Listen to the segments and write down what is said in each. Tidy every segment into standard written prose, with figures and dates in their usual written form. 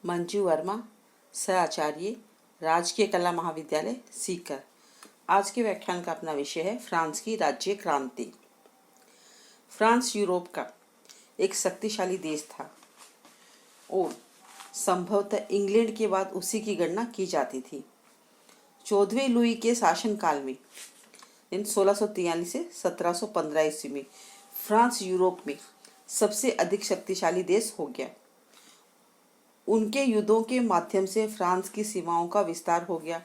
मंजू वर्मा, सहआचार्य, राजकीय कला महाविद्यालय सीकर। आज के व्याख्यान का अपना विषय है फ्रांस की राज्य क्रांति। फ्रांस यूरोप का एक शक्तिशाली देश था और संभवतः इंग्लैंड के बाद उसी की गणना की जाती थी। 14वें लुई के शासनकाल में 1643 से 1715 ईस्वी में फ्रांस यूरोप में सबसे अधिक शक्तिशाली देश हो गया। उनके युद्धों के माध्यम से फ्रांस की सीमाओं का विस्तार हो गया,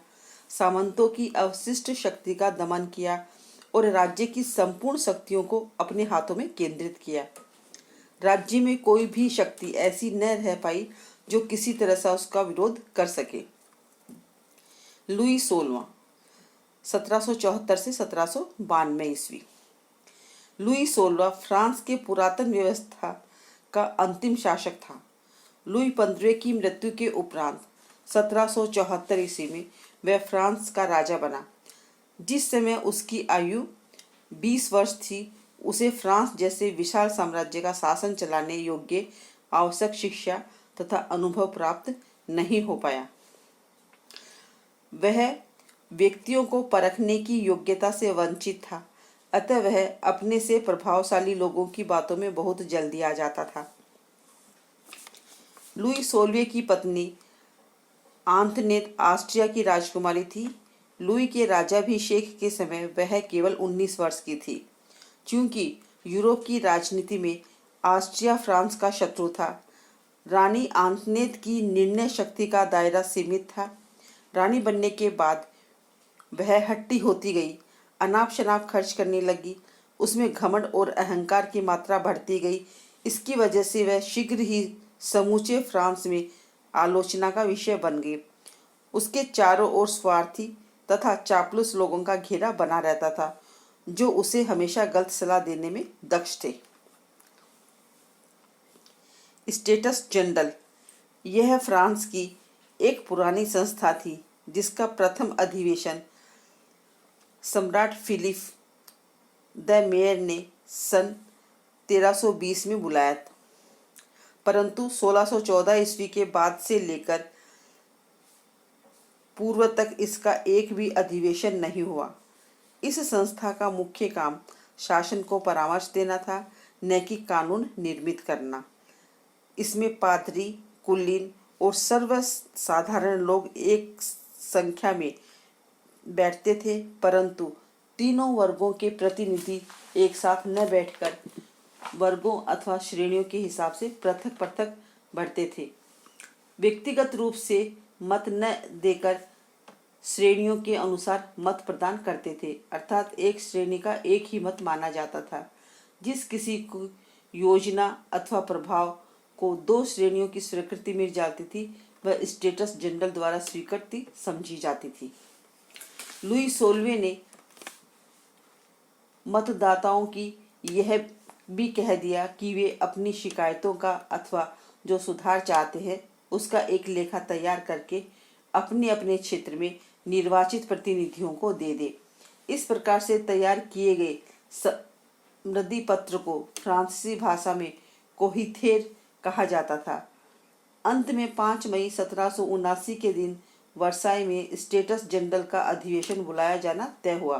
सामंतों की अवशिष्ट शक्ति का दमन किया और राज्य की संपूर्ण शक्तियों को अपने हाथों में केंद्रित किया। राज्य में कोई भी शक्ति ऐसी न रह पाई जो किसी तरह से उसका विरोध कर सके। लुई 16वां 1774 से 1792 ईस्वी। लुई 16वां फ्रांस के पुरातन व्यवस्था का अंतिम शासक था। लुई 15वें की मृत्यु के उपरांत 1774 ईस्वी में वह फ्रांस का राजा बना। जिस समय उसकी आयु 20 वर्ष थी, उसे फ्रांस जैसे विशाल साम्राज्य का शासन चलाने योग्य आवश्यक शिक्षा तथा अनुभव प्राप्त नहीं हो पाया। वह व्यक्तियों को परखने की योग्यता से वंचित था, अतः वह अपने से प्रभावशाली लोगों की बातों में बहुत जल्दी आ जाता था। लुई 16वें की पत्नी आंतनेत ऑस्ट्रिया की राजकुमारी थी। लुई के राज्याभिषेक के समय वह केवल 19 वर्ष की थी। चूंकि यूरोप की राजनीति में ऑस्ट्रिया फ्रांस का शत्रु था, रानी आंतनेत की निर्णय शक्ति का दायरा सीमित था। रानी बनने के बाद वह हट्टी होती गई, अनाप शनाप खर्च करने लगी, उसमें घमंड और अहंकार की मात्रा बढ़ती गई। इसकी वजह से वह शीघ्र ही समूचे फ्रांस में आलोचना का विषय बन गई। उसके चारों ओर स्वार्थी तथा चापलूस लोगों का घेरा बना रहता था, जो उसे हमेशा गलत सलाह देने में दक्ष थे। स्टेटस जनरल यह फ्रांस की एक पुरानी संस्था थी, जिसका प्रथम अधिवेशन सम्राट फिलिप द मेयर ने सन 1320 में बुलाया था, परंतु 1614 ईस्वी के बाद से लेकर पूर्व तक इसका एक भी अधिवेशन नहीं हुआ। इस संस्था का मुख्य काम शासन को परामर्श देना था, न कि कानून निर्मित करना। इसमें पादरी, कुलीन और सर्वसाधारण लोग एक संख्या में बैठते थे, परंतु तीनों वर्गों के प्रतिनिधि एक साथ न बैठकर वर्गों अथवा श्रेणियों के हिसाब से पृथक पृथक बढ़ते थे। व्यक्तिगत रूप से मत न देकर श्रेणियों के अनुसार मत प्रदान करते थे, अर्थात एक श्रेणी का एक ही मत माना जाता था। जिस किसी को योजना अथवा प्रभाव को दो श्रेणियों की स्वीकृति मिल जाती थी, वह स्टेटस जनरल द्वारा स्वीकृति समझी जाती थी। लुई 16वें ने मतदाताओं की यह भी कह दिया कि वे अपनी शिकायतों का अथवा जो सुधार चाहते हैं उसका एक लेखा तैयार करके अपने अपने क्षेत्र में निर्वाचित प्रतिनिधियों को दे दे। इस प्रकार से तैयार किए गए संमति पत्र को फ्रांसीसी भाषा में कोहिथेर कहा जाता था। अंत में 5 मई 1779 के दिन वर्साई में स्टेटस जनरल का अधिवेशन बुलाया जाना तय हुआ।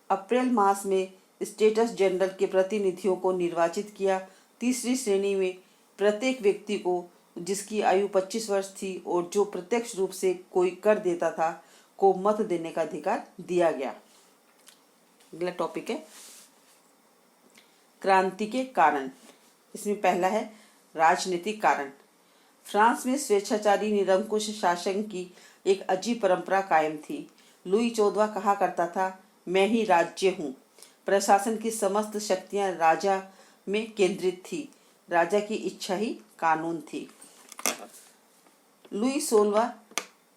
अप्रैल मास में स्टेटस जनरल के प्रतिनिधियों को निर्वाचित किया। तीसरी श्रेणी में प्रत्येक व्यक्ति को जिसकी आयु 25 वर्ष थी और जो प्रत्यक्ष रूप से कोई कर देता था को मत देने का अधिकार दिया गया। अगला टॉपिक है क्रांति के कारण। इसमें पहला है राजनीतिक कारण। फ्रांस में स्वेच्छाचारी निरंकुश शासन की एक अजीब परंपरा कायम थी। लुई 14वां कहा करता था, मैं ही राज्य हूँ। प्रशासन की समस्त शक्तियां राजा में केंद्रित थी। राजा की इच्छा ही कानून थी। लुई 16वां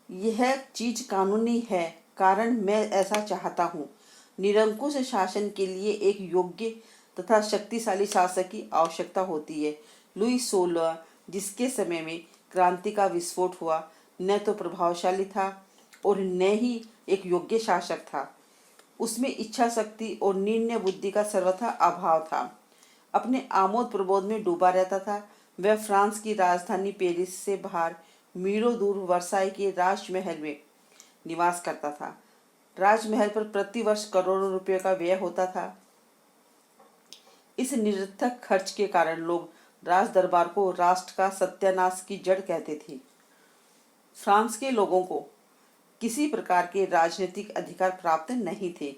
यह चीज कानूनी है, कारण मैं ऐसा चाहता हूँ। निरंकुश शासन के लिए एक योग्य तथा शक्तिशाली शासक की आवश्यकता होती है। लुई 16वां जिसके समय में क्रांति का विस्फोट हुआ, न तो प्रभावशाली था और न ही एक योग्य शासक था। उसमें इच्छा शक्ति और निर्णय बुद्धि का सर्वथा अभाव था। अपने आमोद प्रमोद में डूबा रहता था। वह फ्रांस की राजधानी पेरिस से बाहर मीलों दूर वर्साई के राजमहल में निवास करता था। राजमहल पर प्रतिवर्ष करोड़ों रुपए का व्यय होता था। इस निरर्थक खर्च के कारण लोग राज दरबार को राष्ट्र का सत्यानाश की जड़ कहते थे। फ्रांस के लोगों को किसी प्रकार के राजनीतिक अधिकार प्राप्त नहीं थे।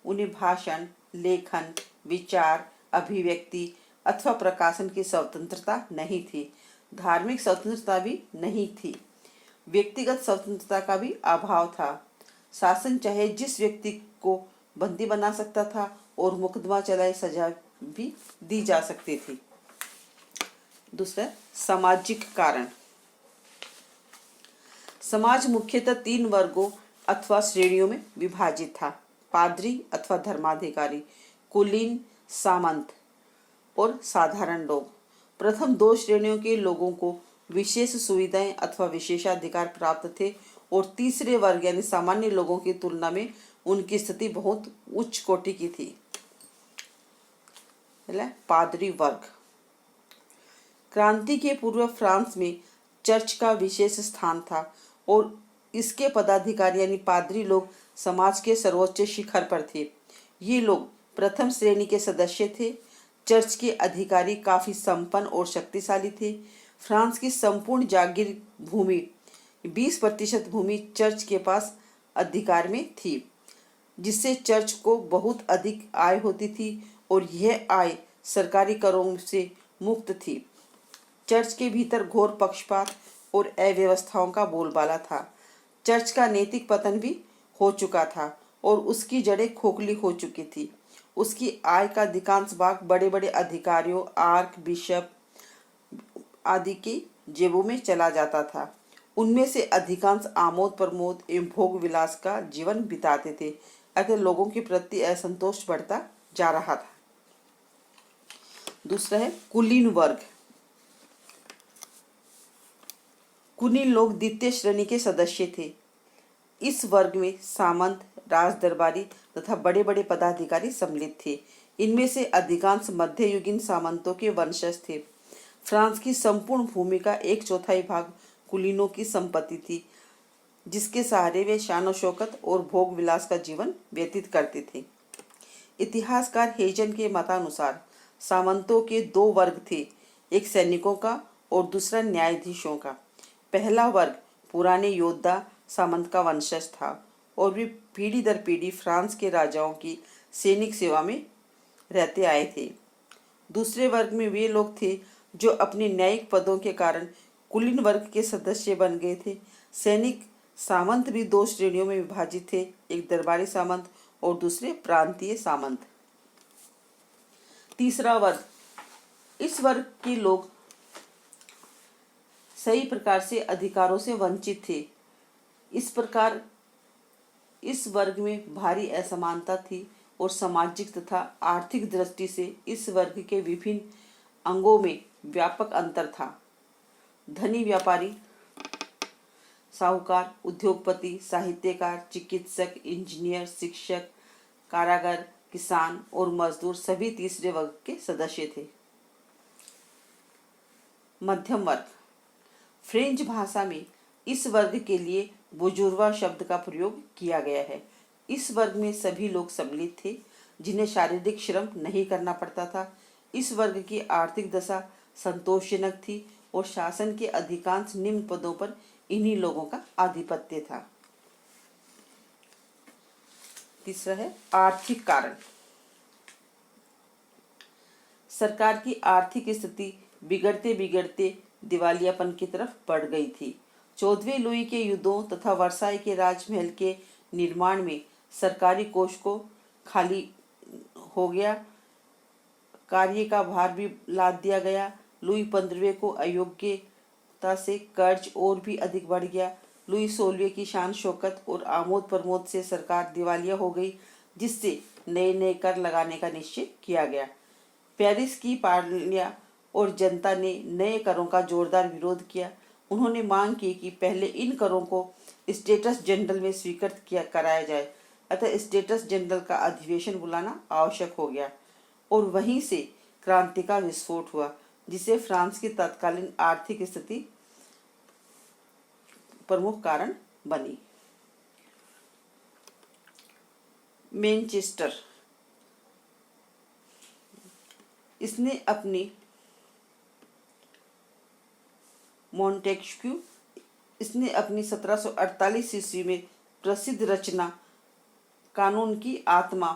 उन्हें भाषण, लेखन, विचार, अभिव्यक्ति अथवा प्रकाशन की स्वतंत्रता नहीं थी। धार्मिक स्वतंत्रता भी नहीं थी। व्यक्तिगत स्वतंत्रता का भी अभाव था। शासन चाहे जिस व्यक्ति को बंदी बना सकता था और मुकदमा चलाए सजा भी दी जा सकती थी। दूसरा, सामाजिक कारण। समाज मुख्यतः 3 वर्गों अथवा श्रेणियों में विभाजित था: पादरी अथवा धर्माधिकारी, कुलीन, सामंत और साधारण लोग। प्रथम 2 श्रेणियों के लोगों को विशेष सुविधाएं अथवा विशेषाधिकार प्राप्त थे और तीसरे वर्ग यानी सामान्य लोगों की तुलना में उनकी स्थिति बहुत उच्च कोटि की थी। पादरी वर्ग। क्रांति के पूर्व फ्रांस में चर्च का विशेष स्थान था और इसके पदाधिकारी यानी पादरी लोग समाज के सर्वोच्च शिखर पर थे। ये लोग प्रथम श्रेणी के सदस्य थे। चर्च के अधिकारी काफी संपन्न और शक्तिशाली थे। फ्रांस की संपूर्ण जागीर भूमि 20% भूमि चर्च के पास अधिकार में थी, जिससे चर्च को बहुत अधिक आय होती थी और यह आय सरकारी करों से मुक्त थी। चर्च के भीतर घोर पक्षपात और अव्यवस्थाओं का बोलबाला था। चर्च का नैतिक पतन भी हो चुका था और उसकी जड़ें खोखली हो चुकी थी। उसकी आय का अधिकांश भाग बड़े बड़े अधिकारियों, आर्क बिशप आदि की जेबों में चला जाता था। उनमें से अधिकांश आमोद प्रमोद एवं भोग विलास का जीवन बिताते थे, अतः लोगों के प्रति असंतोष बढ़ता जा रहा था। दूसरा है कुलीन वर्ग। कुलीन लोग द्वितीय श्रेणी के सदस्य थे। इस वर्ग में सामंत, राज दरबारी तथा बड़े बड़े पदाधिकारी सम्मिलित थे। इनमें से अधिकांश मध्ययुगीन सामंतों के वंशज थे। फ्रांस की संपूर्ण भूमि का 1/4 भाग कुलीनों की संपत्ति थी, जिसके सहारे वे शान शौकत और भोग विलास का जीवन व्यतीत करते थे। इतिहासकार हेजन के मतानुसार सामंतों के 2 वर्ग थे, एक सैनिकों का और दूसरा न्यायाधीशों का। पहला वर्ग पुराने योद्धा सामंत का वंशज था और वे पीढ़ी दर पीढ़ी फ्रांस के राजाओं की सैनिक सेवा में रहते आए थे। दूसरे वर्ग में वे लोग थे जो अपने न्यायिक पदों के कारण कुलीन वर्ग के सदस्य बन गए थे। सैनिक सामंत भी 2 श्रेणियों में विभाजित थे, एक दरबारी सामंत और दूसरे प्रांतीय सामंत। तीसरा वर्ग, इस वर्ग के लोग सही प्रकार से अधिकारों से वंचित थे। इस प्रकार इस वर्ग में भारी असमानता थी और सामाजिक तथा आर्थिक दृष्टि से इस वर्ग के विभिन्न अंगों में व्यापक अंतर था। धनी व्यापारी, साहूकार, उद्योगपति, साहित्यकार, चिकित्सक, इंजीनियर, शिक्षक, कारागर, किसान और मजदूर सभी तीसरे वर्ग के सदस्य थे। मध्यम वर्ग। फ्रेंच भाषा में इस वर्ग के लिए बुजुर्वा शब्द का प्रयोग किया गया है। इस वर्ग में सभी लोग सम्मिलित थे जिन्हें शारीरिक श्रम नहीं करना पड़ता था। इस वर्ग की आर्थिक दशा संतोषजनक थी और शासन के अधिकांश निम्न पदों पर इन्हीं लोगों का आधिपत्य था। तीसरा है आर्थिक कारण। सरकार की आर्थिक स्थिति बिगड़ते बिगड़ते दिवालियापन की तरफ बढ़ गई थी। 14वें लुई के युद्धों तथा वर्साई के राजमहल के निर्माण में सरकारी कोष को खाली हो गया, कार्य का भार भी लाद दिया गया। लुई 15वें को अयोग्यता से कर्ज और भी अधिक बढ़ गया। लुई 16वें की शान शौकत और आमोद प्रमोद से सरकार दिवालिया हो गई, जिससे नए नए कर लगाने का निश्चय किया गया। पेरिस की पार्लिया और जनता ने नए करों का जोरदार विरोध किया। उन्होंने मांग की कि पहले इन करों को स्टेटस जनरल में स्वीकृत कराया जाए, अतः स्टेटस जनरल का अधिवेशन बुलाना आवश्यक हो गया और वहीं से क्रांति का विस्फोट हुआ। जिसे फ्रांस की तत्कालीन आर्थिक स्थिति प्रमुख कारण बनी। मैनचेस्टर, इसने अपनी मॉन्टेस्क्यू, इसने अपनी 1748 ईस्वी में प्रसिद्ध रचना कानून की आत्मा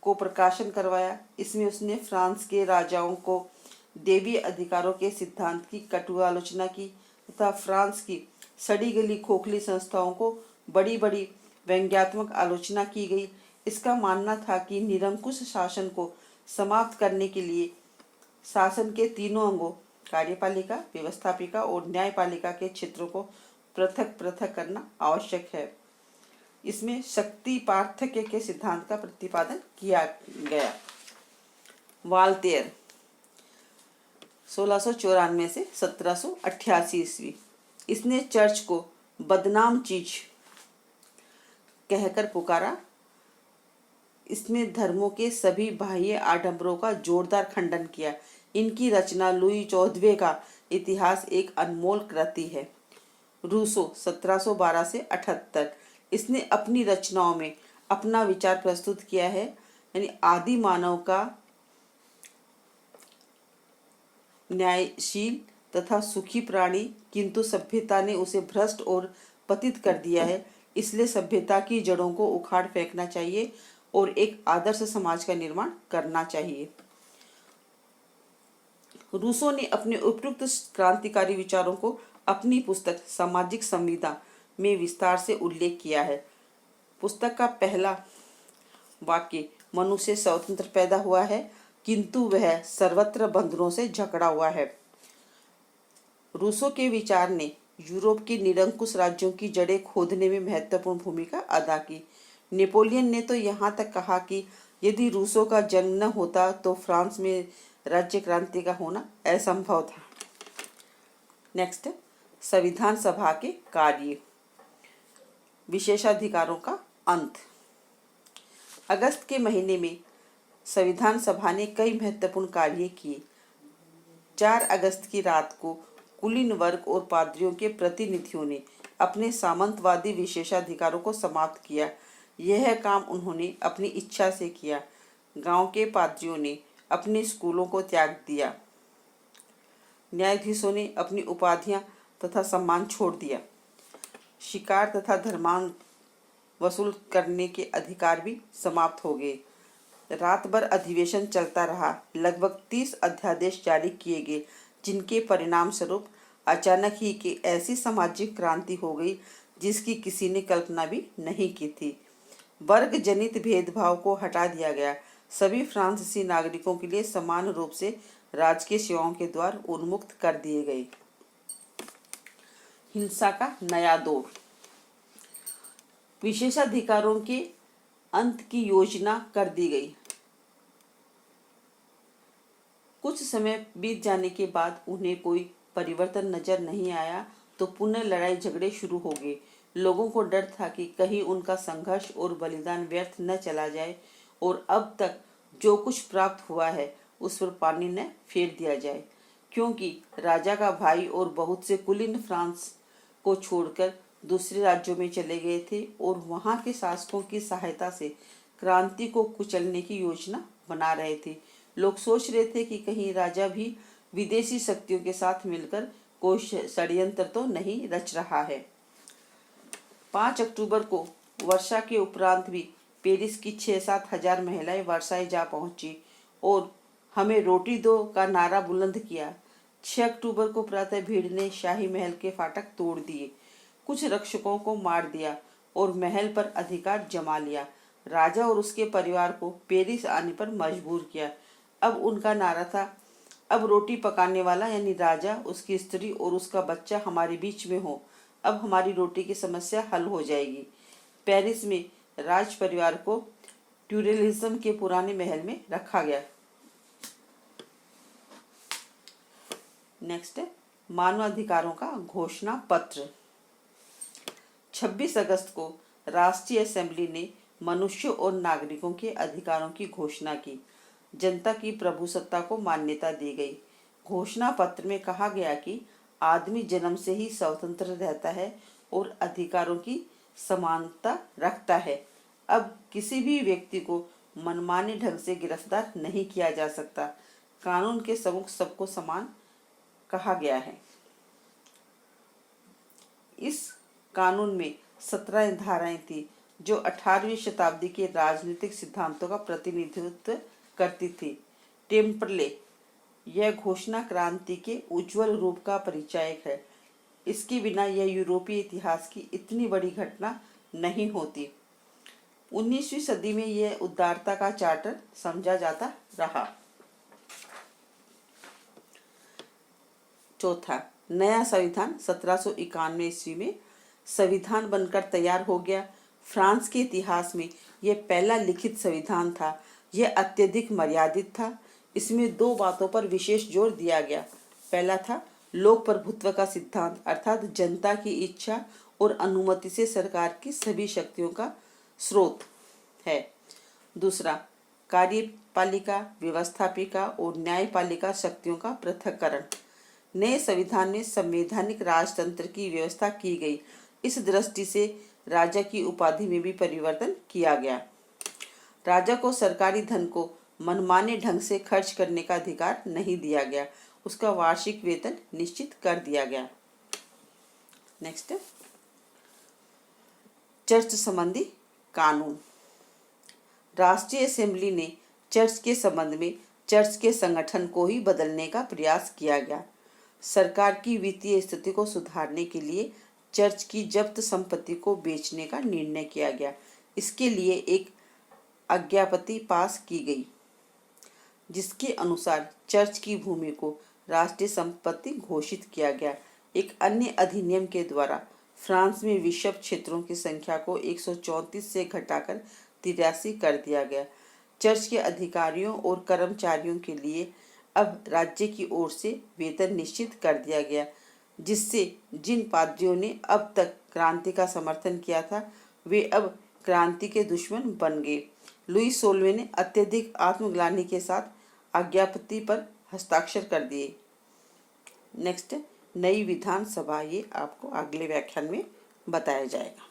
को प्रकाशन करवाया। इसमें उसने फ्रांस के राजाओं को देवी अधिकारों के सिद्धांत की कटु आलोचना की तथा फ्रांस की सड़ी गली खोखली संस्थाओं को बड़ी बड़ी व्यंग्यात्मक आलोचना की गई। इसका मानना था कि निरंकुश शासन को समाप्त करने के लिए शासन के तीनों अंगों कार्यपालिका, व्यवस्थापिका और न्यायपालिका के क्षेत्रों को पृथक पृथक करना आवश्यक है। इसमें शक्ति पार्थक्य के सिद्धांत का प्रतिपादन किया गया। वाल्तेयर 1694 से 1788 ईस्वी, इसने चर्च को बदनाम चीज कहकर पुकारा। इसने धर्मों के सभी बाह्य आडंबरों का जोरदार खंडन किया। इनकी रचना लुई 14वें का इतिहास एक अनमोल कृति है। रूसो 1712 से 78, इसने अपनी रचनाओं में अपना विचार प्रस्तुत किया है, यानी आदि मानव का न्यायशील तथा सुखी प्राणी, किंतु सभ्यता ने उसे भ्रष्ट और पतित कर दिया है। इसलिए सभ्यता की जड़ों को उखाड़ फेंकना चाहिए और एक आदर्श समाज का निर्माण करना चाहिए। रूसो ने अपने उपयुक्त क्रांतिकारी विचारों को अपनी पुस्तक सामाजिक संविदा में विस्तार से उल्लेख किया है। पुस्तक का पहला वाक्य मनुष्य स्वतंत्र पैदा हुआ है, किंतु वह सर्वत्र बंधनों से जकड़ा हुआ है। रूसो के विचार ने यूरोप के निरंकुश राज्यों की जड़ें खोदने में महत्वपूर्ण भूमिका अदा की। नेपोलियन ने तो यहाँ तक कहा कि यदि रूसो का जन्म न होता तो फ्रांस में राज्य क्रांति का होना असंभव था। नेक्स्ट, संविधान सभा के कार्य, विशेषाधिकारों का अंत। अगस्त के महीने में संविधान सभा ने कई महत्वपूर्ण कार्य किए। 4 अगस्त की रात को कुलीन वर्ग और पादरियों के प्रतिनिधियों ने अपने सामंतवादी विशेषाधिकारों को समाप्त किया। यह काम उन्होंने अपनी इच्छा से किया। गांव के पादरियों ने अपने स्कूलों को त्याग दिया। न्यायाधीशों ने अपनी उपाधियां तथा सम्मान छोड़ दिया। शिकार तथा धर्मांग वसूल करने के अधिकार भी समाप्त हो गए। रात भर अधिवेशन चलता रहा। लगभग 30 अध्यादेश जारी किए गए, जिनके परिणाम स्वरूप अचानक ही कि ऐसी सामाजिक क्रांति हो गई जिसकी किसी ने कल्पना भी नहीं की थी। वर्ग जनित भेदभाव को हटा दिया गया। सभी फ्रांसीसी नागरिकों के लिए समान रूप से राजकीय सेवाओं के द्वार उन्मुक्त कर दिए गए। हिंसा का नया दौर, विशेषाधिकारों के अंत की योजना कर दी गई। कुछ समय बीत जाने के बाद उन्हें कोई परिवर्तन नजर नहीं आया तो पुनः लड़ाई झगड़े शुरू हो गए। लोगों को डर था कि कहीं उनका संघर्ष और बलिदान व्यर्थ न चला जाए और अब तक जो कुछ प्राप्त हुआ है उस पर पानी न फेर दिया जाए, क्योंकि राजा का भाई और बहुत से कुलीन फ्रांस को छोड़कर दूसरे राज्यों में चले गए थे और वहां के शासकों की सहायता से क्रांति को कुचलने की योजना बना रहे थे। लोग सोच रहे थे कि कहीं राजा भी विदेशी शक्तियों के साथ मिलकर कोई षड्यंत्र तो नहीं रच रहा है। 5 अक्टूबर को वर्षा के उपरांत भी पेरिस की 6-7 हजार महिलाएं वर्साई जा पहुंची और हमें रोटी दो का नारा बुलंद किया। 6 अक्टूबर को प्रातः भीड़ ने शाही महल के फाटक तोड़ दिए, कुछ रक्षकों को मार दिया और महल पर अधिकार जमा लिया। राजा और उसके परिवार को पेरिस आने पर मजबूर किया। अब उनका नारा था, अब रोटी पकाने वाला यानी राजा, उसकी स्त्री और उसका बच्चा हमारे बीच में हो। अब हमारी रोटी की समस्या हल हो जाएगी। पेरिस में राज परिवार को ट्यूरेलिज्म के पुराने महल में रखा गया। नेक्स्ट है मानवाधिकारों का घोषणा पत्र। 26 अगस्त को राष्ट्रीय असेंबली ने मनुष्यों और नागरिकों के अधिकारों की घोषणा की। जनता की प्रभुसत्ता को मान्यता दी गई। घोषणा पत्र में कहा गया कि आदमी जन्म से ही स्वतंत्र रहता है और अधिकारों की समानता रखता है। अब किसी भी व्यक्ति को मनमाने ढंग से गिरफ्तार नहीं किया जा सकता। कानून के सम्मुख सबको समान कहा गया है। इस कानून में 17 धाराएं थी जो 18वीं शताब्दी के राजनीतिक सिद्धांतों का प्रतिनिधित्व करती थी। टेम्पले यह घोषणा क्रांति के उज्जवल रूप का परिचायक है। इसके बिना यह यूरोपीय इतिहास की इतनी बड़ी घटना नहीं होती। 19वीं सदी में यह उदारता का चार्टर समझा जाता रहा। चौथा, नया संविधान 1791 ईस्वी में संविधान बनकर तैयार हो गया। फ्रांस के इतिहास में यह पहला लिखित संविधान था। यह अत्यधिक मर्यादित था। इसमें दो बातों पर विशेष जोर दिया गया। पहला था लोक प्रभुत्व का सिद्धांत, अर्थात जनता की इच्छा और अनुमति से सरकार की सभी शक्तियों का स्रोत है। दूसरा, कार्यपालिका, व्यवस्थापिका और न्यायपालिका शक्तियों का पृथक्करण। नए संविधान में संवैधानिक राजतंत्र की व्यवस्था की गई। इस दृष्टि से राजा की उपाधि में भी परिवर्तन किया गया। राजा को सरकारी धन को मनमाने ढंग से खर्च करने का अधिकार नहीं दिया गया। उसका वार्षिक वेतन निश्चित कर दिया गया। नेक्स्ट, चर्च संबंधी कानून। राष्ट्रीय असेंबली ने चर्च के संबंध में चर्च के संगठन को ही बदलने का प्रयास किया गया। सरकार की वित्तीय स्थिति को सुधारने के लिए चर्च की जब्त संपत्ति को बेचने का निर्णय किया गया। इसके लिए एक आज्ञापत्ति पास की गई, जिसके अनुसार चर्च की भूमि को राष्ट्रीय संपत्ति घोषित किया गया। एक अन्य अधिनियम के द्वारा फ्रांस में बिशप क्षेत्रों की संख्या को 134 से घटाकर 83 कर दिया गया। चर्च के अधिकारियों और कर्मचारियों के लिए अब राज्य की ओर से वेतन निश्चित कर दिया गया, जिससे जिन पादरियों ने अब तक क्रांति का समर्थन किया था वे अब क्रांति के दुश्मन बन गए। लुई 16वें ने अत्यधिक आत्मग्लानि के साथ आज्ञापत्ति पर हस्ताक्षर कर दिए। नेक्स्ट, नई विधानसभा, ये आपको अगले व्याख्यान में बताया जाएगा।